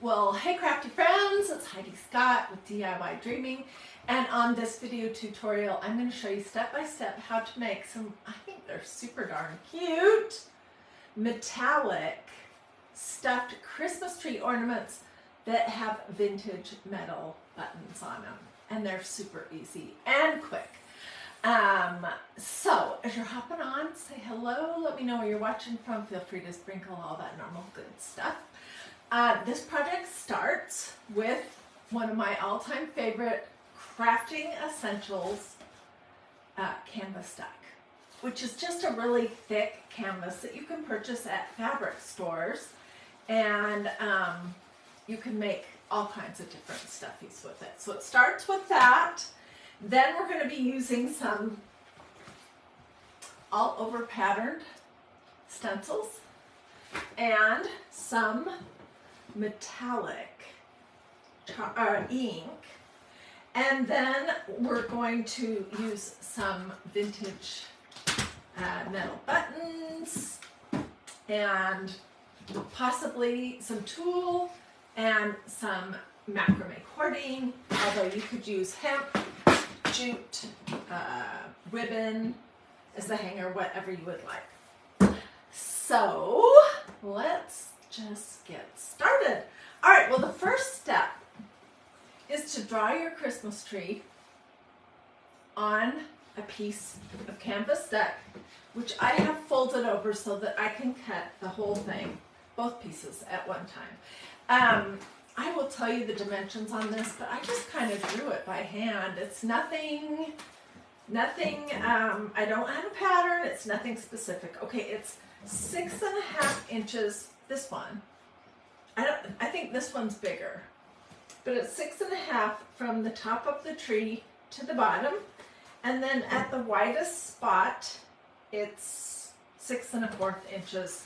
Well, hey crafty friends, it's Hiedi Scott with DiyDreaming, and on this video tutorial I'm going to show you step by step how to make some, I think they're super darn cute, metallic stuffed Christmas tree ornaments that have vintage metal buttons on them, and they're super easy and quick. So as you're hopping on, say hello, let me know where you're watching from, feel free to sprinkle all that normal good stuff. This project starts with one of my all-time favorite crafting essentials, canvas deck, which is just a really thick canvas that you can purchase at fabric stores, and you can make all kinds of different stuffies with it. So it starts with that. Then we're going to be using some all-over patterned stencils and some metallic ink, and then we're going to use some vintage metal buttons and possibly some tulle and some macrame cording, although you could use hemp, jute, ribbon as the hanger, whatever you would like. So let's just get started. All right, well, the first step is to draw your Christmas tree on a piece of canvas deck, which I have folded over so that I can cut the whole thing, both pieces at one time. I will tell you the dimensions on this, but I just kind of drew it by hand. It's nothing, I don't have a pattern, it's nothing specific. Okay, it's 6.5 inches. This one, I think this one's bigger, but it's 6.5 from the top of the tree to the bottom, and then at the widest spot, it's 6.25 inches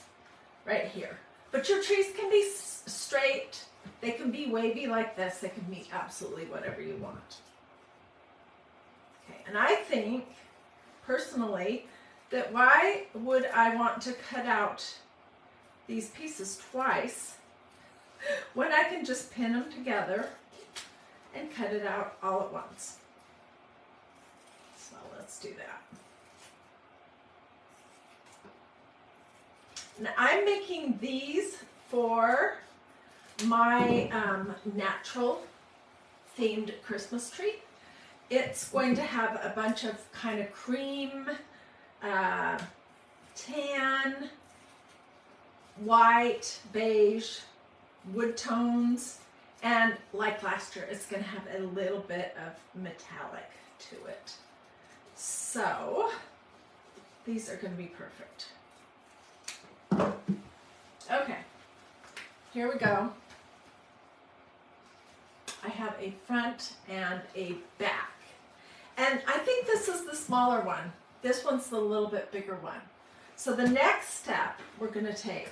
right here. But your trees can be straight, they can be wavy like this, they can be absolutely whatever you want. Okay, and I think, personally, that why would I want to cut out these pieces twice when I can just pin them together and cut it out all at once? So let's do that. Now I'm making these for my natural themed Christmas tree. It's going to have a bunch of kind of cream, tan, white, beige, wood tones, and like last year, it's going to have a little bit of metallic to it. So these are going to be perfect. Okay, here we go. I have a front and a back, and I think this is the smaller one. This one's the little bit bigger one. So the next step we're going to take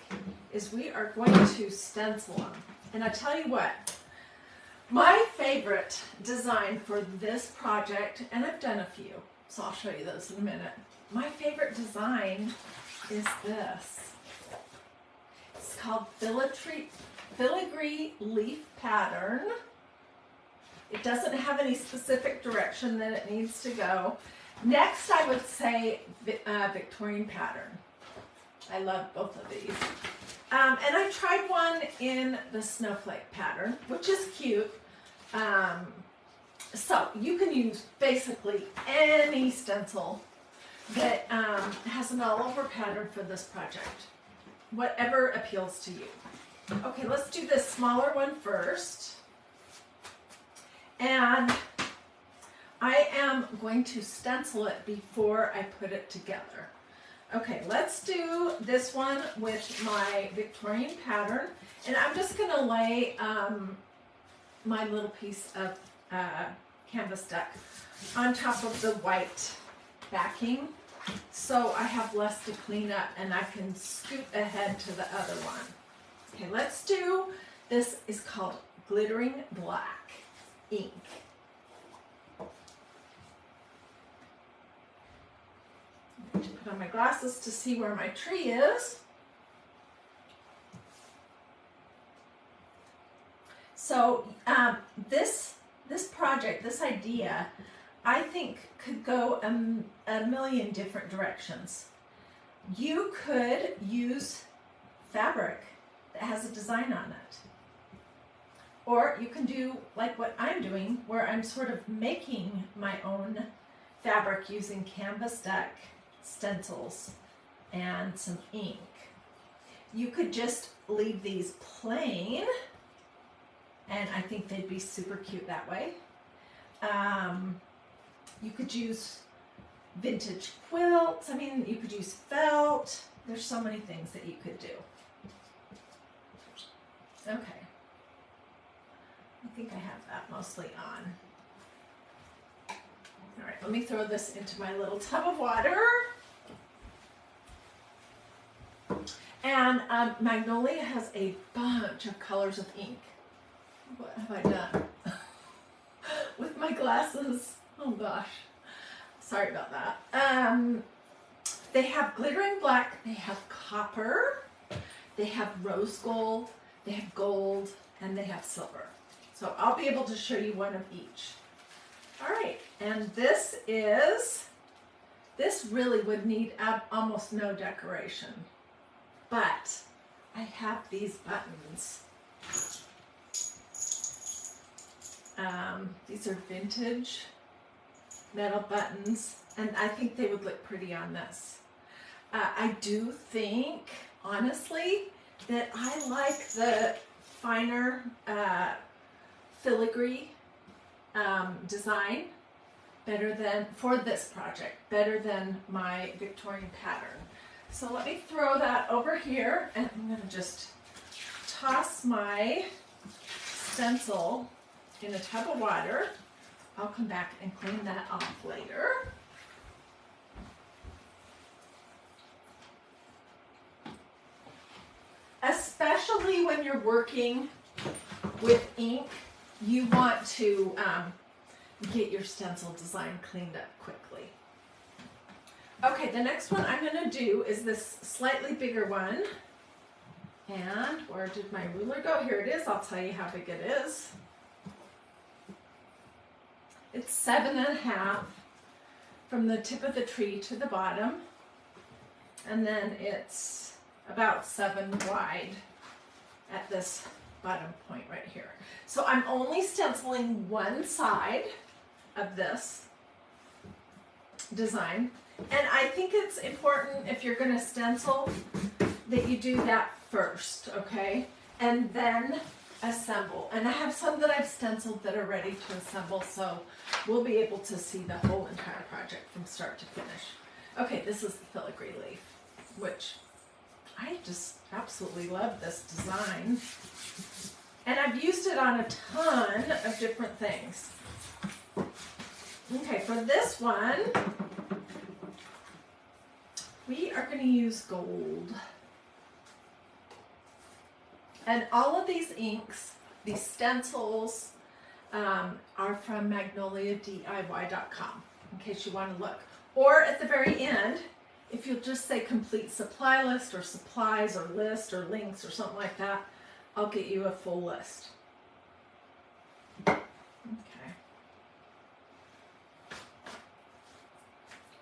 is we are going to stencil them. And I tell you what, my favorite design for this project, and I've done a few, so I'll show you those in a minute. My favorite design is this. It's called filigree leaf pattern. It doesn't have any specific direction that it needs to go. Next, I would say Victorian pattern. I love both of these. And I tried one in the snowflake pattern, which is cute. So you can use basically any stencil that has an all-over pattern for this project. Whatever appeals to you. Okay, let's do this smaller one first. And I am going to stencil it before I put it together. Okay, let's do this one with my Victorian pattern, and I'm just going to lay my little piece of canvas deck on top of the white backing, so I have less to clean up and I can scoot ahead to the other one. Okay, let's do, this is called Glittering Black ink. I'm going to put on my glasses to see where my tree is. So this project, this idea, I think could go a million different directions. You could use fabric that has a design on it. Or you can do like what I'm doing, where I'm sort of making my own fabric using canvas deck, stencils, and some ink. You could just leave these plain, and I think they'd be super cute that way. You could use vintage quilts. I mean, you could use felt. There's so many things that you could do. Okay. I think I have that mostly on. All right, let me throw this into my little tub of water. And Magnolia has a bunch of colors of ink. What have I done with my glasses? Oh gosh, sorry about that. They have glittering black, they have copper, they have rose gold, they have gold, and they have silver. So I'll be able to show you one of each. All right, and this really would need almost no decoration, but I have these buttons. These are vintage metal buttons, and I think they would look pretty on this. I do think, honestly, that I like the finer filigree design better than, for this project, better than my Victorian pattern. So let me throw that over here, and I'm going to just toss my stencil in a tub of water. I'll come back and clean that off later. Especially when you're working with ink, you want to get your stencil design cleaned up quickly. Okay, the next one I'm going to do is this slightly bigger one. And where did my ruler go? Here it is. I'll tell you how big it is. It's 7.5 from the tip of the tree to the bottom. And then it's about 7 wide at this bottom point right here. So I'm only stenciling one side of this design. And I think it's important, if you're going to stencil, that you do that first, okay? And then assemble. And I have some that I've stenciled that are ready to assemble, so we'll be able to see the whole entire project from start to finish. Okay, this is the filigree leaf, which I just absolutely love this design. And I've used it on a ton of different things. Okay, for this one, we are going to use gold. And all of these inks, these stencils, are from magnoliadiy.com, in case you want to look. Or at the very end, if you'll just say complete supply list or supplies or list or links or something like that, I'll get you a full list. Okay.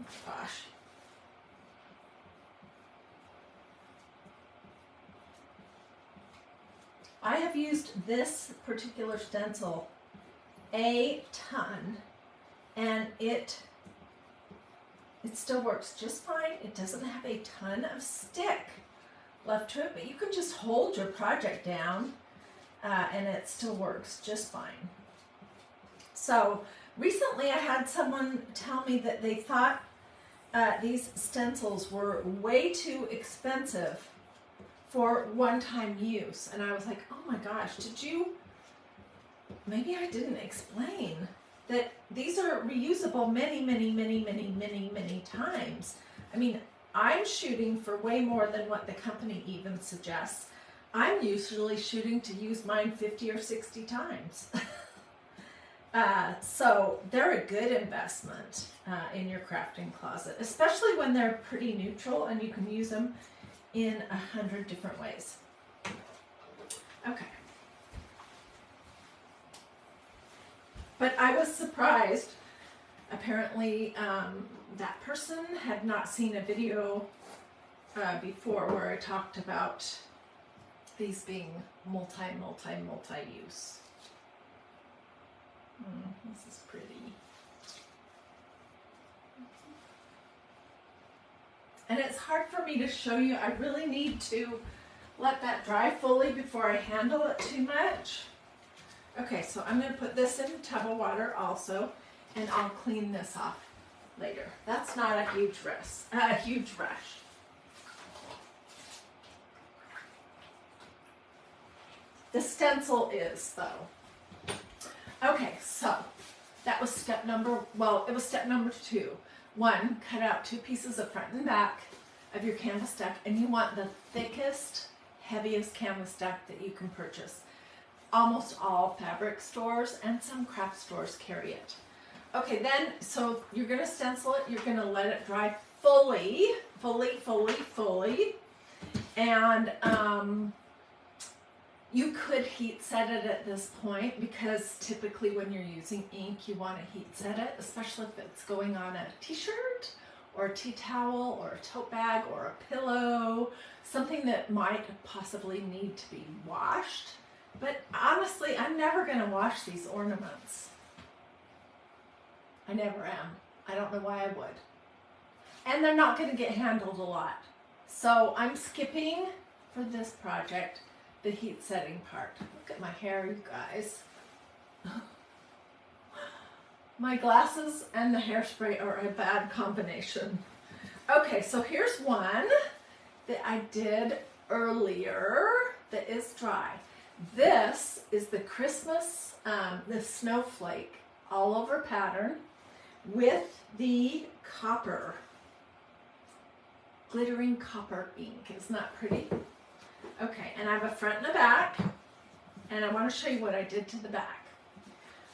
Oh, gosh. I have used this particular stencil a ton, and it still works just fine. It doesn't have a ton of stick left to it, but you can just hold your project down and it still works just fine. So recently I had someone tell me that they thought these stencils were way too expensive for one-time use. And I was like, oh my gosh, maybe I didn't explain that these are reusable many times. I mean, I'm shooting for way more than what the company even suggests. I'm usually shooting to use mine 50 or 60 times. So they're a good investment in your crafting closet, especially when they're pretty neutral and you can use them in 100 different ways. Okay. But I was surprised. Apparently, that person had not seen a video before where I talked about these being multi-use. This is pretty. And it's hard for me to show you. I really need to let that dry fully before I handle it too much. Okay, so I'm going to put this in a tub of water also, and I'll clean this off later. That's not a huge rush. The stencil is, though. Okay, so that was step number 2. 1, cut out 2 pieces of front and back of your canvas deck, and you want the thickest, heaviest canvas deck that you can purchase. Almost all fabric stores and some craft stores carry it. Okay, then, so you're going to stencil it, you're going to let it dry fully, and you could heat set it at this point, because typically when you're using ink, you want to heat set it, especially if it's going on a t-shirt or a tea towel or a tote bag or a pillow, something that might possibly need to be washed. But honestly, I'm never going to wash these ornaments. I never am. I don't know why I would. And they're not going to get handled a lot. So I'm skipping, for this project, the heat setting part. Look at my hair, you guys. My glasses and the hairspray are a bad combination. Okay, so here's one that I did earlier that is dry. This is the Christmas, the snowflake all over pattern with the copper, glittering copper ink. Isn't that pretty? Okay, and I have a front and a back, and I want to show you what I did to the back.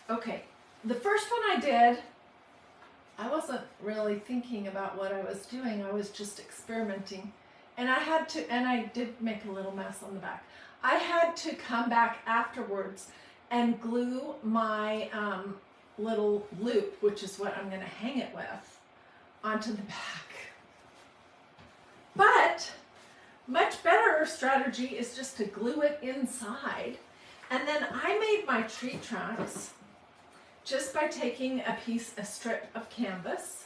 Okay, the first one I did, I wasn't really thinking about what I was doing. I was just experimenting, and I did make a little mess on the back. I had to come back afterwards and glue my little loop, which is what I'm going to hang it with, onto the back. But much better strategy is just to glue it inside. And then I made my tree trunks just by taking a strip of canvas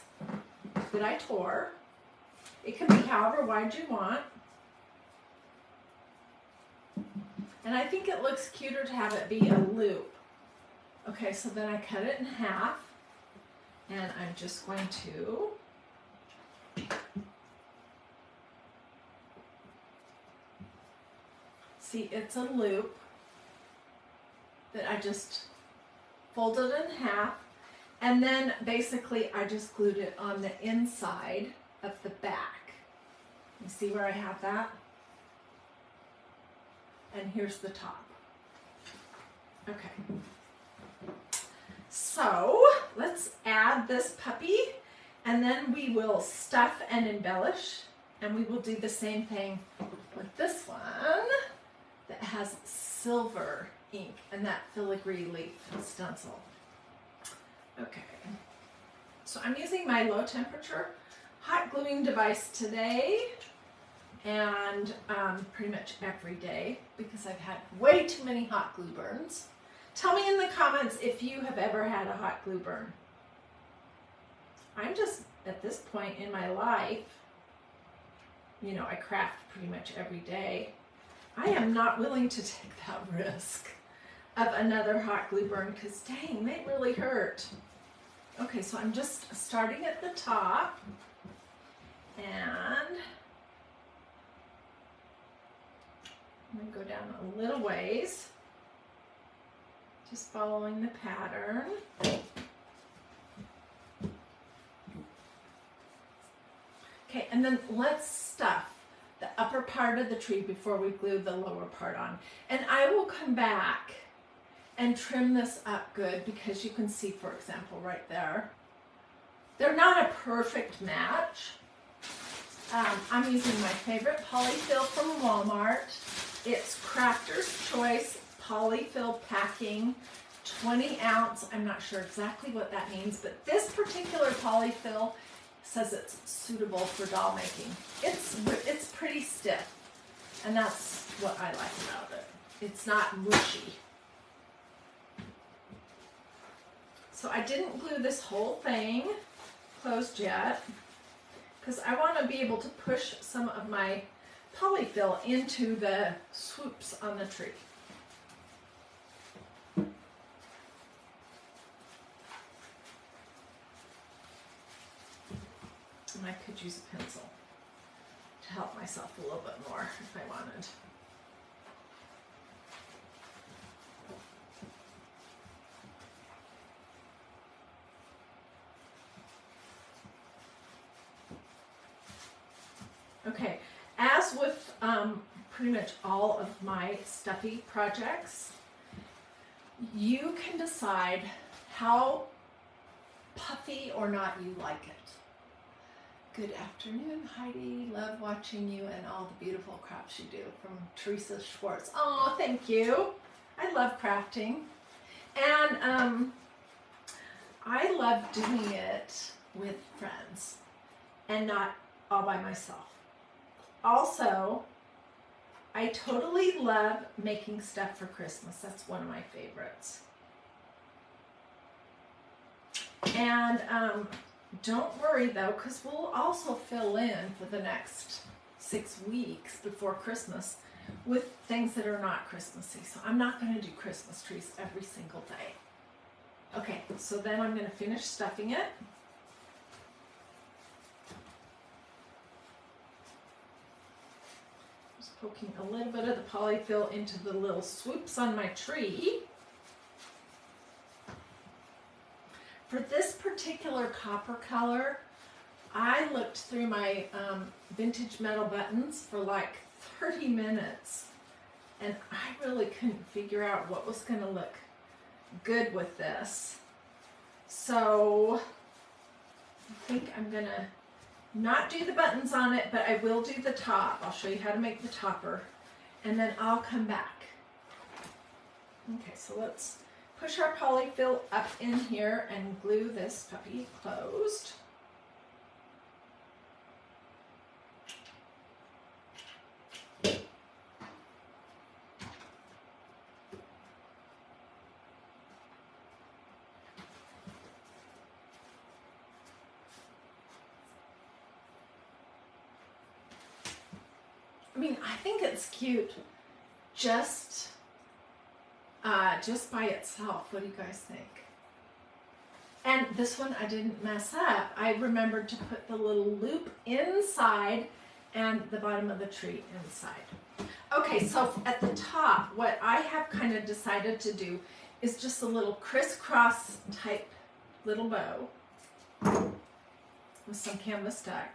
that I tore. It can be however wide you want. And I think it looks cuter to have it be a loop. Okay, so then I cut it in half, and I'm just going to see, it's a loop that I just folded in half, and then basically I just glued it on the inside of the back. You see where I have that? And here's the top. Okay. So let's add this puppy, and then we will stuff and embellish, and we will do the same thing with this one that has silver ink and that filigree leaf stencil. Okay, so I'm using my low temperature hot gluing device today, and pretty much every day, because I've had way too many hot glue burns. Tell me in the comments if you have ever had a hot glue burn. I'm just, at this point in my life, you know, I craft pretty much every day. I am not willing to take that risk of another hot glue burn, because dang, they really hurt. Okay, so I'm just starting at the top, and I'm going to go down a little ways, just following the pattern. Okay, and then let's stuff the upper part of the tree before we glue the lower part on. And I will come back and trim this up good, because you can see, for example, right there, they're not a perfect match. I'm using my favorite polyfill from Walmart. It's Crafter's Choice Polyfill Packing 20 ounce. I'm not sure exactly what that means, but this particular polyfill says it's suitable for doll making. It's pretty stiff, and that's what I like about it. It's not mushy. So I didn't glue this whole thing closed yet because I want to be able to push some of my polyfill into the swoops on the tree. And I could use a pencil to help myself a little bit more if I wanted. Okay, as with pretty much all of my stuffy projects, you can decide how puffy or not you like it. Good afternoon, Heidi. Love watching you and all the beautiful crafts you do. From Teresa Schwartz. Oh, thank you. I love crafting. And I love doing it with friends and not all by myself. Also, I totally love making stuff for Christmas. That's one of my favorites. And don't worry though, because we'll also fill in for the next 6 weeks before Christmas with things that are not Christmassy. So I'm not going to do Christmas trees every single day. Okay, so then I'm going to finish stuffing it. Just poking a little bit of the polyfill into the little swoops on my tree. For this particular copper color, I looked through my vintage metal buttons for like 30 minutes, and I really couldn't figure out what was going to look good with this. So I think I'm going to not do the buttons on it, but I will do the top. I'll show you how to make the topper, and then I'll come back. Okay, so let's push our polyfill up in here and glue this puppy closed. I mean, I think it's cute just by itself. What do you guys think? And this one I didn't mess up. I remembered to put the little loop inside and the bottom of the tree inside. Okay, so at the top, what I have kind of decided to do is just a little crisscross type little bow with some canvas tack.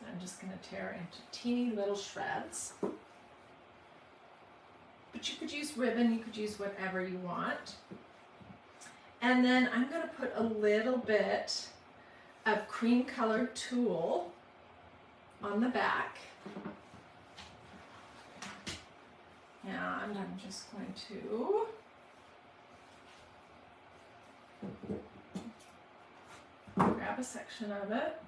I'm just going to tear into teeny little shreds. But you could use ribbon, you could use whatever you want. And then I'm going to put a little bit of cream colored tulle on the back. And I'm just going to grab a section of it.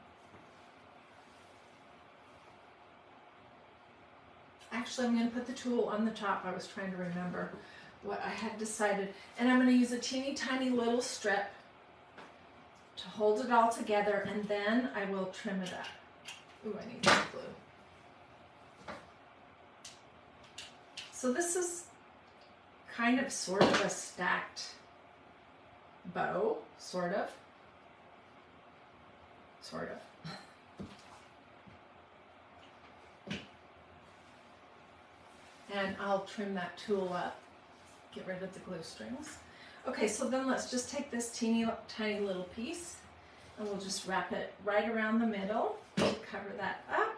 Actually, I'm going to put the tulle on the top. I was trying to remember what I had decided. And I'm going to use a teeny tiny little strip to hold it all together, and then I will trim it up. Ooh, I need more glue. So this is kind of sort of a stacked bow, sort of. And I'll trim that tulle up, get rid of the glue strings. Okay, so then let's just take this teeny tiny little piece and we'll just wrap it right around the middle to cover that up.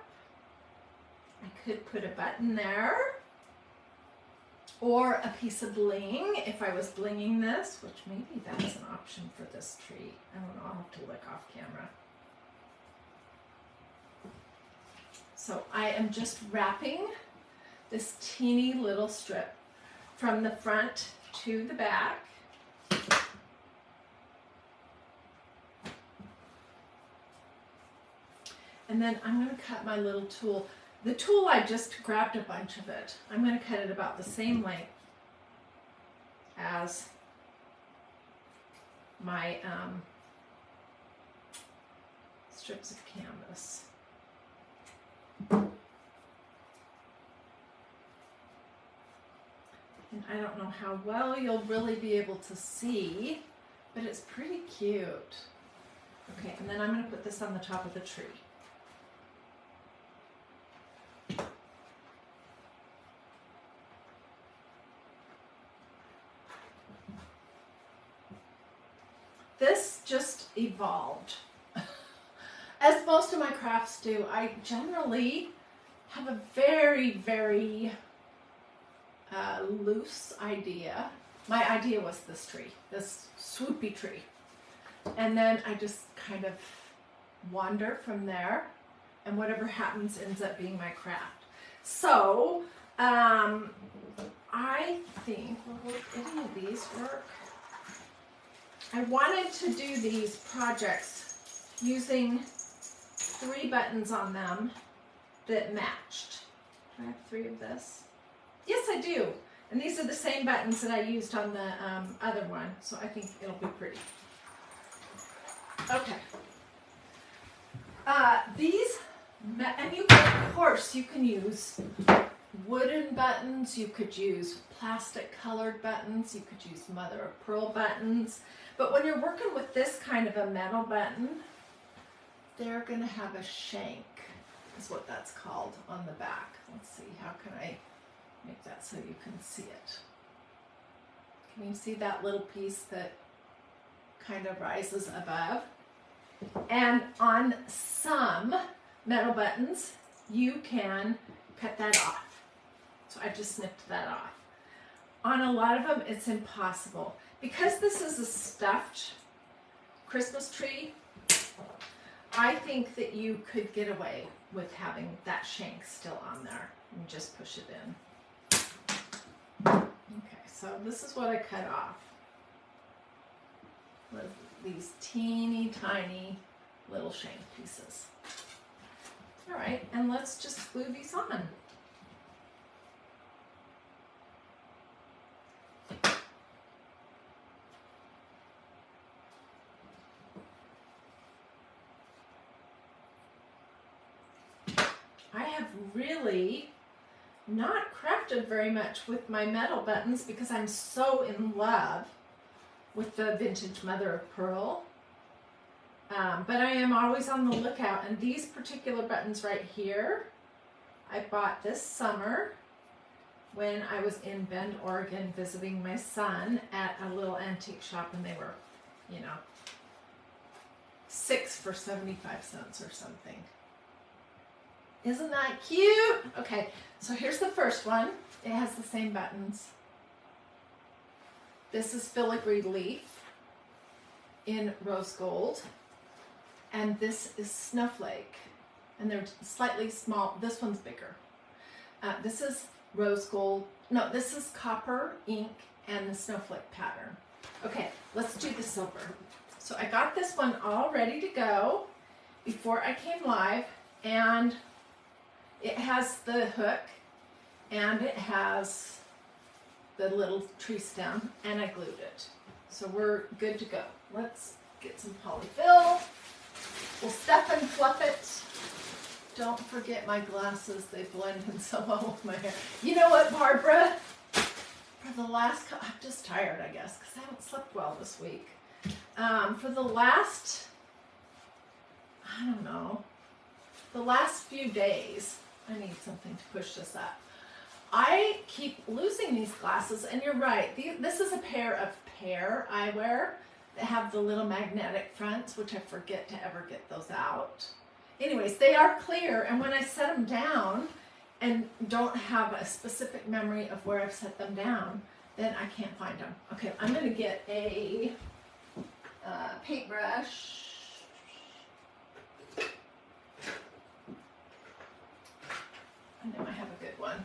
I could put a button there or a piece of bling if I was blinging this, which maybe that's an option for this tree. I don't know, I'll have to look off camera. So I am just wrapping this teeny little strip from the front to the back. And then I'm going to cut my little tool. The tool, I just grabbed a bunch of it. I'm going to cut it about the same length as my strips of canvas. And I don't know how well you'll really be able to see, but it's pretty cute. Okay, and then I'm going to put this on the top of the tree. This just evolved. As most of my crafts do, I generally have a very, very loose idea. My idea was this tree, this swoopy tree. And then I just kind of wander from there, and whatever happens ends up being my craft. So, I think, will any of these work? I wanted to do these projects using 3 buttons on them that matched. Do I have 3 of this? Yes, I do. And these are the same buttons that I used on the other one, so I think it'll be pretty. Okay. These, and you can, of course, you can use wooden buttons, you could use plastic colored buttons, you could use mother of pearl buttons. But when you're working with this kind of a metal button, they're going to have a shank, is what that's called, on the back. Let's see, how can I make that so you can see it? Can you see that little piece that kind of rises above? And on some metal buttons, you can cut that off. So I just snipped that off. On a lot of them, it's impossible. Because this is a stuffed Christmas tree, I think that you could get away with having that shank still on there and just push it in. Okay, so this is what I cut off. With these teeny tiny little shank pieces. All right, and let's just glue these on. I have really not crafted very much with my metal buttons because I'm so in love with the vintage mother of pearl. But I am always on the lookout, and these particular buttons right here, I bought this summer when I was in Bend, Oregon visiting my son at a little antique shop, and they were, you know, 6 for 75 cents or something. Isn't that cute? Okay, so here's the first one. It has the same buttons. This is filigree leaf in rose gold. And this is snowflake. And they're slightly small. This one's bigger. This is rose gold. No, this is copper ink and the snowflake pattern. Okay, let's do the silver. So I got this one all ready to go before I came live, and it has the hook and it has the little tree stem, and I glued it. So we're good to go. Let's get some polyfill. We'll stuff and fluff it. Don't forget my glasses. They blend in so well with my hair. You know what, Barbara? For the last, I'm just tired, I guess, because I haven't slept well this week. For the last, I don't know, the last few days, I need something to push this up. I keep losing these glasses, and you're right. This is a pair of pear eyewear that have the little magnetic fronts, which I forget to ever get those out. Anyways, they are clear, and when I set them down and don't have a specific memory of where I've set them down, then I can't find them. Okay, I'm going to get a paintbrush. I know I have a good one.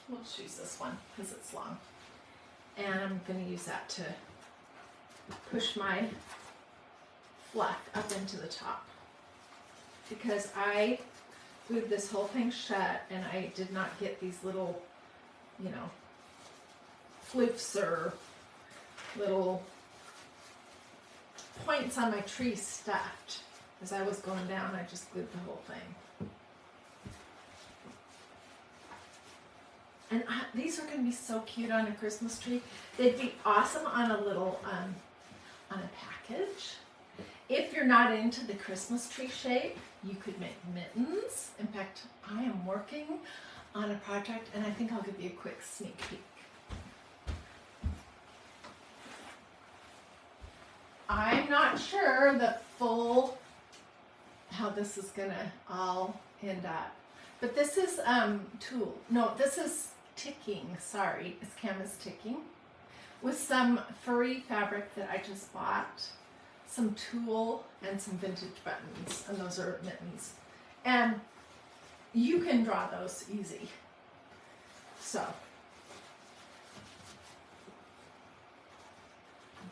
We'll choose this one because it's long. And I'm going to use that to push my fluff up into the top. because I glued this whole thing shut and I did not get these little, you know, floofs or little points on my tree stuffed. As I was going down, I just glued the whole thing. And these are going to be so cute on a Christmas tree. They'd be awesome on a little, on a package. If you're not into the Christmas tree shape, you could make mittens. In fact, I am working on a project and I think I'll give you a quick sneak peek. I'm not sure the full, how this is gonna all end up. But this is tulle. No, this is ticking, sorry. It's canvas ticking with some furry fabric that I just bought, some tulle and some vintage buttons, and those are mittens. And you can draw those easy. So, okay,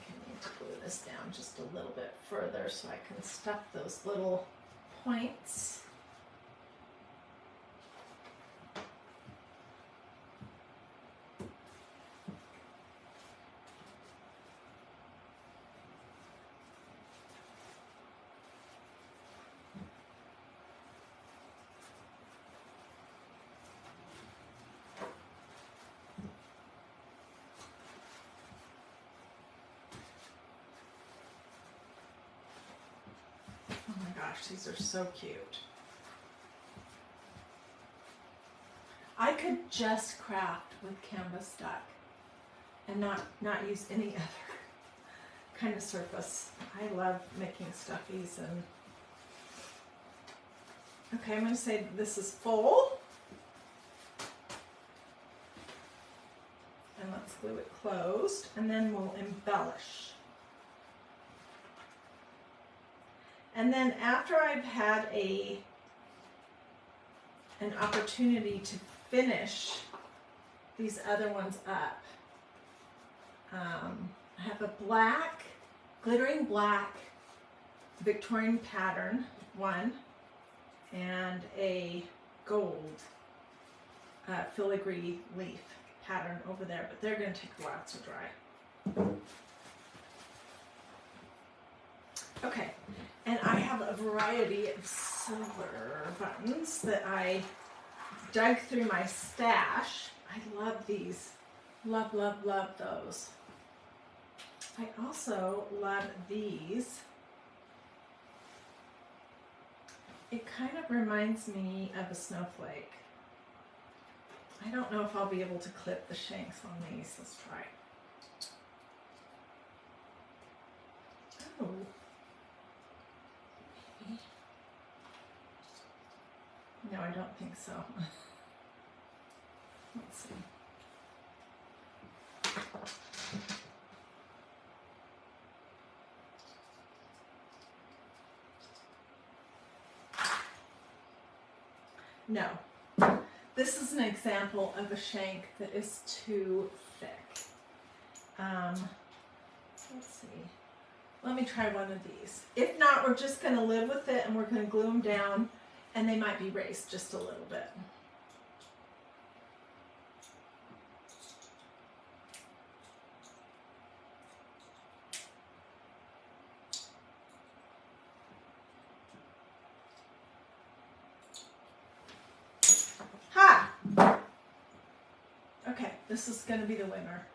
I need to glue this down just a little bit further so I can stuff those little points. Oh my gosh, these are so cute. I could just craft with canvas duck and not use any other kind of surface. I love making stuffies and okay, I'm going to say this is full. And let's glue it closed and then we'll embellish. And then after I've had an opportunity to finish these other ones up, I have a black, glittering black Victorian pattern one and a gold filigree leaf pattern over there, but they're going to take a while to dry. Okay, and I have a variety of silver buttons that I dug through my stash. I love these. Love, love, love those. I also love these. It kind of reminds me of a snowflake. I don't know if I'll be able to clip the shanks on these. Let's try. Oh. No, I don't think so. Let's see. No. This is an example of a shank that is too thick. Let's see. Let me try one of these. If not, we're just going to live with it and we're going to glue them down and they might be raised just a little bit. Ha! Okay, this is going to be the winner.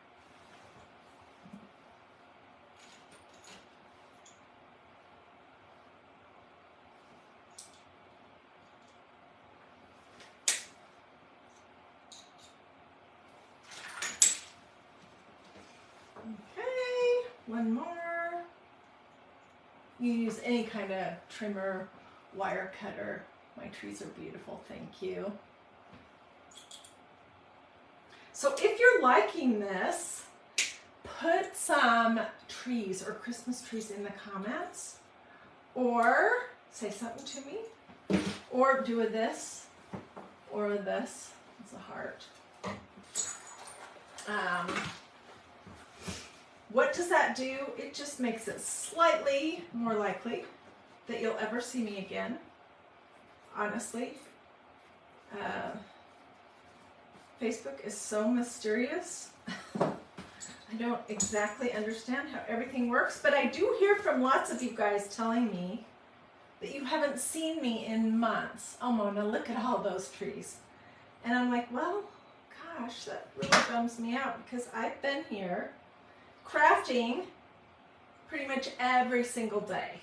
One more. You use any kind of trimmer, wire cutter. My trees are beautiful, thank you. So if you're liking this, put some trees or Christmas trees in the comments, or say something to me, or do a this, or a this. It's a heart. What does that do? It just makes it slightly more likely that you'll ever see me again. honestly, Facebook is so mysterious. I don't exactly understand how everything works, but I do hear from lots of you guys telling me that you haven't seen me in months. Oh, Mona, look at all those trees. And I'm like, well, gosh, that really bums me out because I've been here crafting pretty much every single day.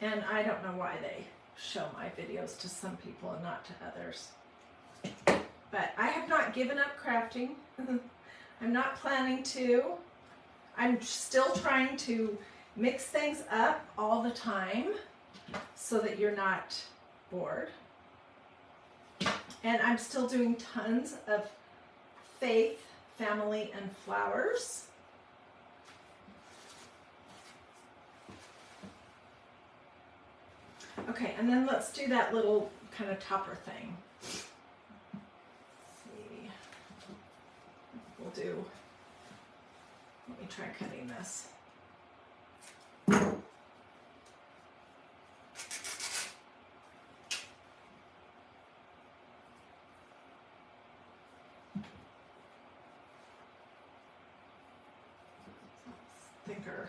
And I don't know why they show my videos to some people and not to others. But I have not given up crafting. I'm not planning to. I'm still trying to mix things up all the time so that you're not bored. And I'm still doing tons of faith, family, and flowers. Okay, and then let's do that little kind of topper thing. Let's see. We'll do, let me try cutting this. Thicker.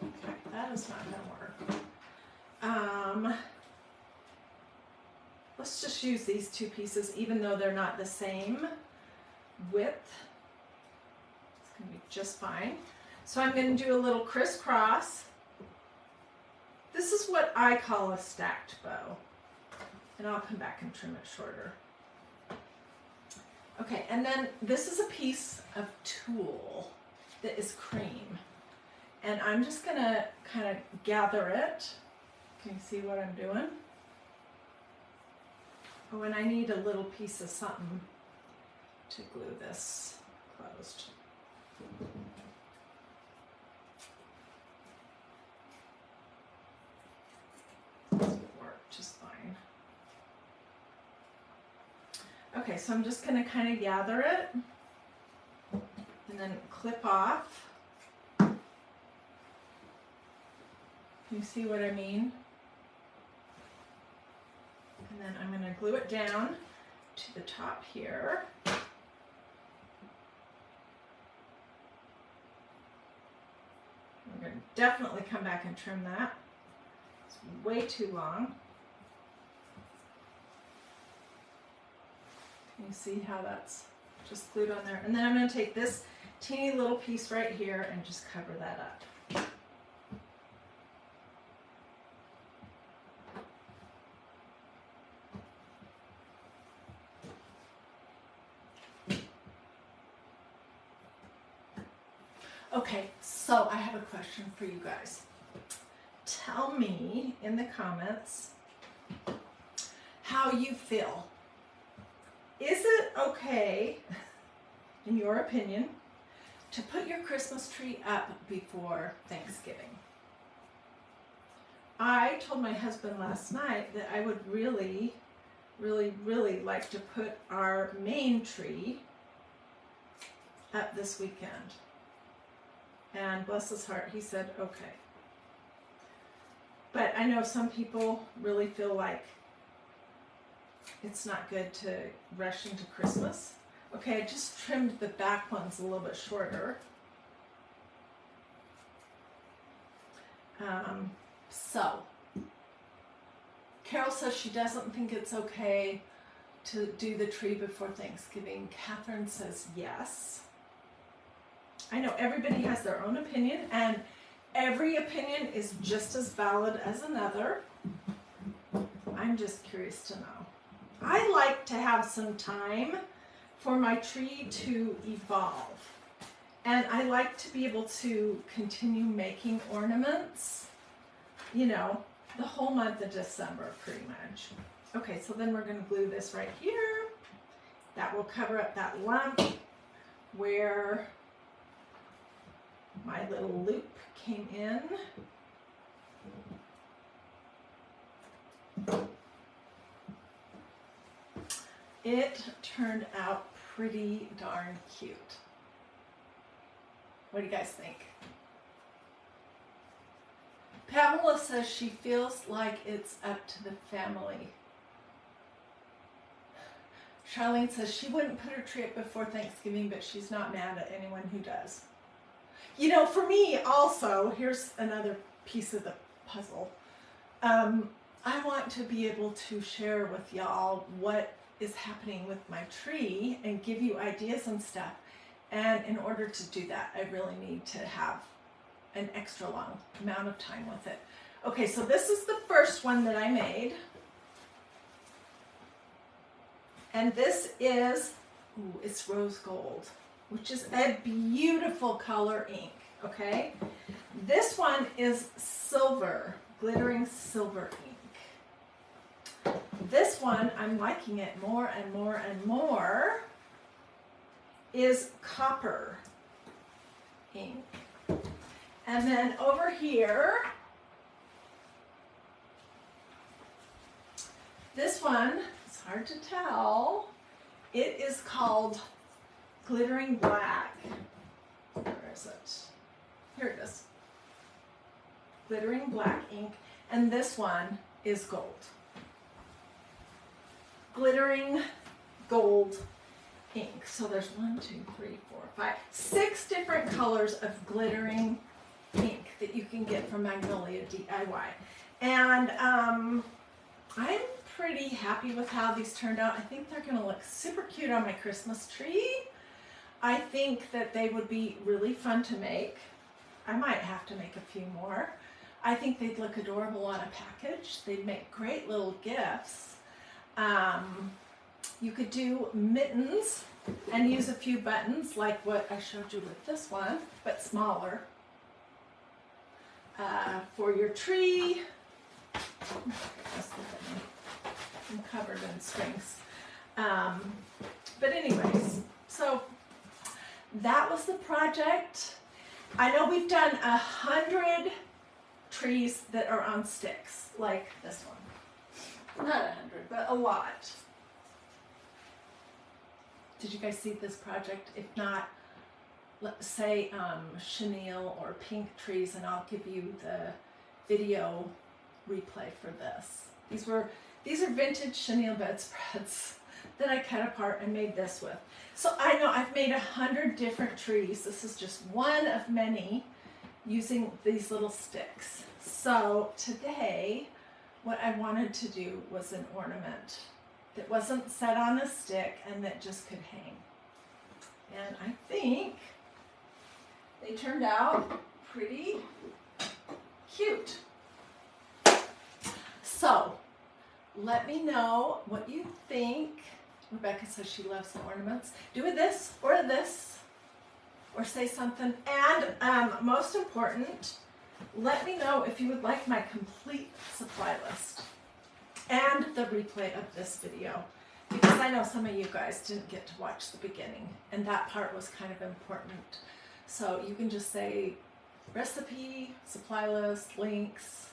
Okay, that is not going to work. Let's just use these two pieces, even though they're not the same width. It's going to be just fine. So I'm going to do a little crisscross. This is what I call a stacked bow. And I'll come back and trim it shorter. Okay, and then this is a piece of tulle that is cream. And I'm just gonna kind of gather it. Can you see what I'm doing? Oh, and I need a little piece of something to glue this closed. This will work just fine. Okay, so I'm just gonna kind of gather it and then clip off. You see what I mean? And then I'm going to glue it down to the top here. I'm going to definitely come back and trim that. It's way too long. Can you see how that's just glued on there? And then I'm going to take this teeny little piece right here and just cover that up. Okay, so I have a question for you guys. Tell me in the comments how you feel. Is it okay, in your opinion, to put your Christmas tree up before Thanksgiving? I told my husband last night that I would really like to put our main tree up this weekend. And bless his heart, he said, okay. But I know some people really feel like it's not good to rush into Christmas. Okay, I just trimmed the back ones a little bit shorter. So, Carol says she doesn't think it's okay to do the tree before Thanksgiving. Catherine says yes. I know everybody has their own opinion, and every opinion is just as valid as another. I'm just curious to know. I like to have some time for my tree to evolve, and I like to be able to continue making ornaments, you know, the whole month of December pretty much. Okay, so then we're going to glue this right here. That will cover up that lump where my little loop came in. it turned out pretty darn cute. What do you guys think? Pamela says she feels like it's up to the family. Charlene says she wouldn't put her tree up before Thanksgiving, but she's not mad at anyone who does. You know, for me also, here's another piece of the puzzle. I want to be able to share with y'all what is happening with my tree and give you ideas and stuff. And in order to do that, I really need to have an extra long amount of time with it. Okay, so this is the first one that I made. And this is, ooh, it's rose gold, which is a beautiful color ink, okay? This one is silver, glittering silver ink. This one, I'm liking it more and more and more, is copper ink. And then over here, this one, it's hard to tell, it is called glittering black. Where is it? Here it is. Glittering black ink. And this one is gold. Glittering gold ink. So there's 1, 2, 3, 4, 5, 6 different colors of glittering ink that you can get from Magnolia DIY. And I'm pretty happy with how these turned out. I think they're going to look super cute on my Christmas tree. I think that they would be really fun to make. I might have to make a few more. I think they'd look adorable on a package. They'd make great little gifts. You could do mittens and use a few buttons like what I showed you with this one, but smaller. For your tree. I'm covered in strings. But anyways, so that was the project. I know we've done 100 trees that are on sticks, like this one. Not 100, but a lot. Did you guys see this project? If not, let's say chenille or pink trees, and I'll give you the video replay for this. These are vintage chenille bedspreads that I cut apart and made this with. So I know I've made 100 different trees. This is just one of many using these little sticks. So today, what I wanted to do was an ornament that wasn't set on a stick and that just could hang. And I think they turned out pretty cute. So let me know what you think. Rebecca says she loves the ornaments. Do this, or say something. And most important, let me know if you would like my complete supply list and the replay of this video, because I know some of you guys didn't get to watch the beginning, and that part was kind of important. So you can just say recipe, supply list, links,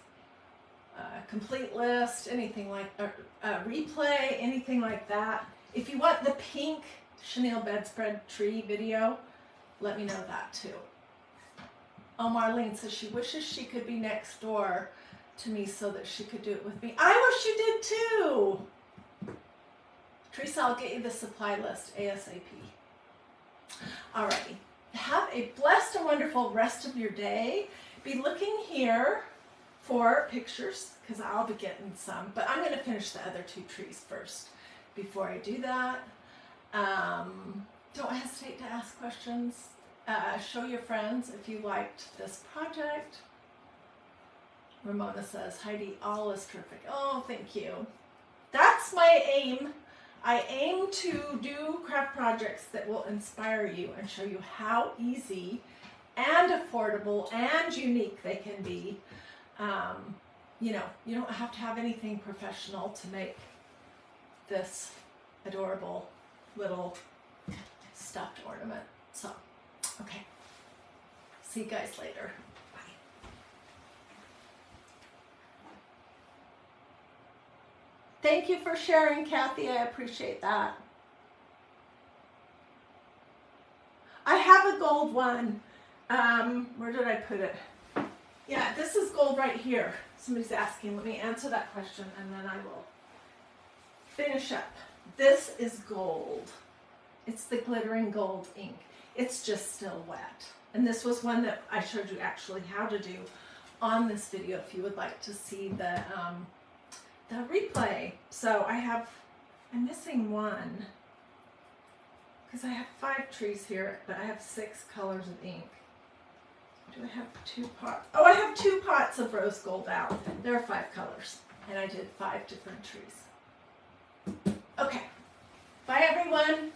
complete list, anything like replay, anything like that. If you want the pink chenille bedspread tree video, let me know that too. Oh, Marlene says she wishes she could be next door to me so that she could do it with me. I wish you did too. Teresa, I'll get you the supply list ASAP. Alrighty. Have a blessed and wonderful rest of your day. Be looking here for pictures, because I'll be getting some, but I'm going to finish the other 2 trees first before I do that. Don't hesitate to ask questions. Show your friends if you liked this project. Ramona says, Heidi, all is terrific. Oh, thank you. That's my aim. I aim to do craft projects that will inspire you and show you how easy and affordable and unique they can be. You know, you don't have to have anything professional to make this adorable little stuffed ornament. So, okay. See you guys later. Thank you for sharing, Kathy. I appreciate that. I have a gold one. Where did I put it? Yeah, this is gold right here. Somebody's asking. Let me answer that question and then I will finish up. This is gold. It's the glittering gold ink. It's just still wet. And this was one that I showed you actually how to do on this video if you would like to see the replay. So I'm missing one because I have 5 trees here, but I have 6 colors of ink. Do I have 2 pots? Oh, I have 2 pots of rose gold out. There are 5 colors, and I did 5 different trees. Okay. Bye, everyone.